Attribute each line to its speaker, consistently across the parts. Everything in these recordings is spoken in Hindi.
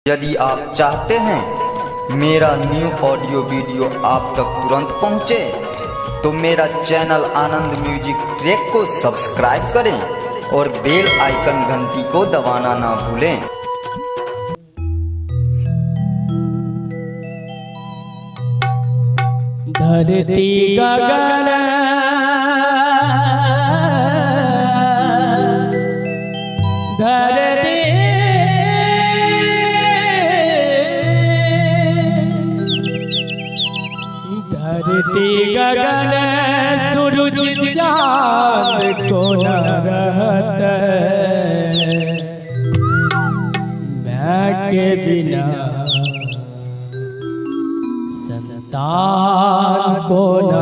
Speaker 1: यदि आप चाहते हैं मेरा न्यू ऑडियो वीडियो आप तक तुरंत पहुंचे, तो मेरा चैनल आनंद म्यूजिक ट्रैक को सब्सक्राइब करें और बेल आइकन घंटी को दबाना ना भूलें।
Speaker 2: धरती गगन धरती धरती गगन सूरज चाँद को न रहत, मैं के बिना संतान को न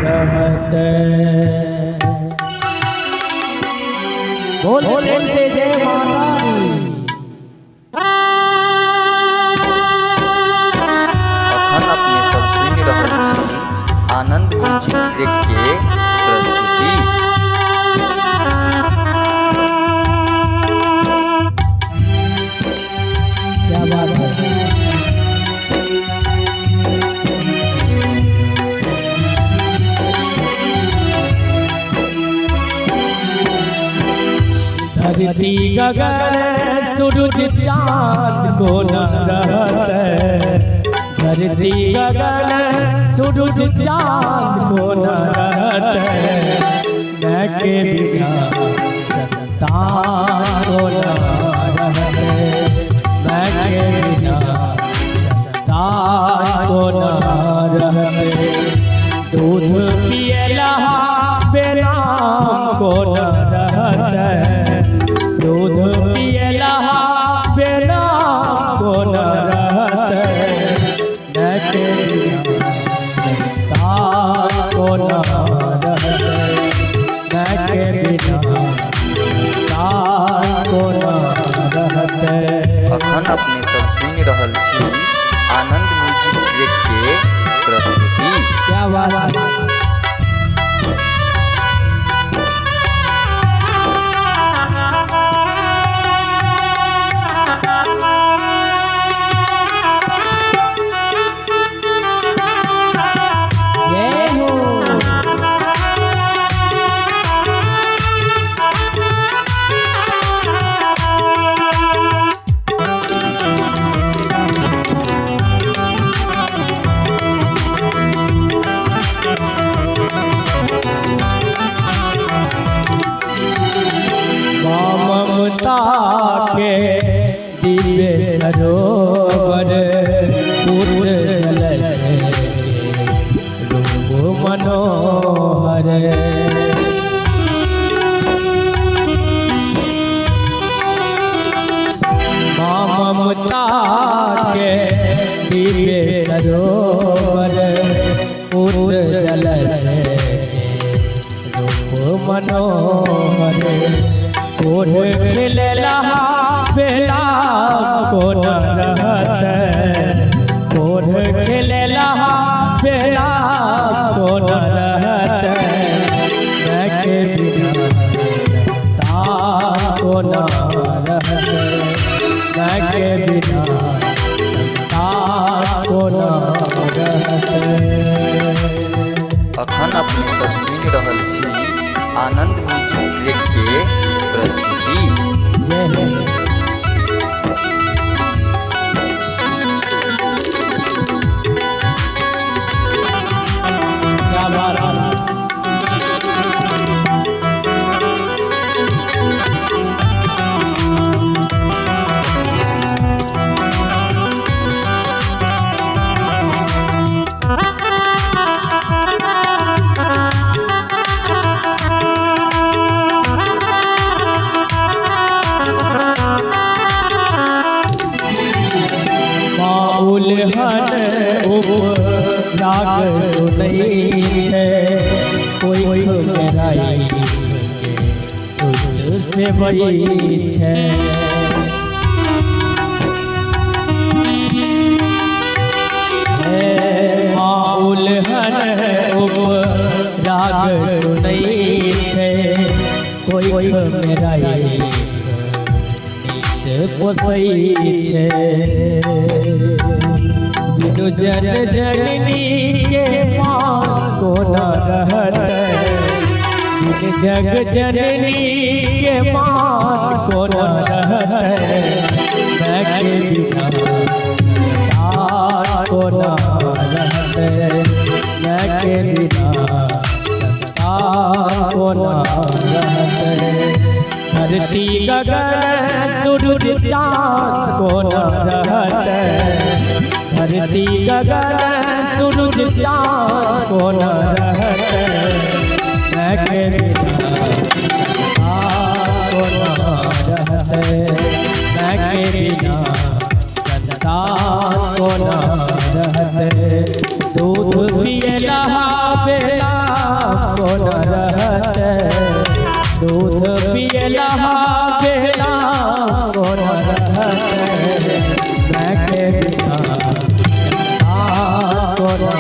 Speaker 2: रहत। बोल प्रेम से जय माता दी।
Speaker 1: अखन अपने सब सुन रहल छी आनंद म्यूजिक ट्रैक के प्रस्तुति।
Speaker 2: क्या बात है। धरती गगन सूरज चाँद को न रहत, धरती गगन सूरज चाँद को न रहत, मैं के बिना संतान को न रहत, मैं के बिना संतान को न रहत। दूध पियला बेनाम को न रहत, दूध पियला बेनाम को न रहत, मैं के बिना संतान को न रहत, मैं के बिना संतान को न रहत।
Speaker 1: अखन अपने सब सुन रहल छी आनंद म्यूजिक ट्रैक के प्रस्तुति।
Speaker 2: क्या बात है। ममता के दिव्य सरोवर पूर्ण जल से रूप मनोहर, ममता के दिव्य सरोवर पूर्ण जल से रूप मनोहर, कोढ़ खिलला बेला को न रहत, कोढ़ खिलला बेला को न रहत, मैं के बिना संतान को न रहत, मैं के बिना संतान को न रहत।
Speaker 1: अखन अपने सब सुन रहल छी आनंद म्यूजिक ट्रैक के प्रस्तुति।
Speaker 2: जय हो। क्या बात है। उलहन उपराग सुनई छे, कोई ठुकराई सुध से बई छे, माँ उलहन उपराग सुनई छे, कोई ठुकराई पोसई छे। बिनु जन जननी के मान को न रहत, बिनु जग जननी के मान को न रहत। मैं के बिना संतान को न रहत, मैं के बिना संतान को न रहत। धरती गगन सूरज चाँद को न रहत, धरती गगन सूरज चाँद को न रहत। मैं के बिना संतान को न रहत, मैं के बिना संतान को न रहत। दूध पियला बेला को न रहत, दूध पियला बेला को न रहत। मैं के बिना संतान को न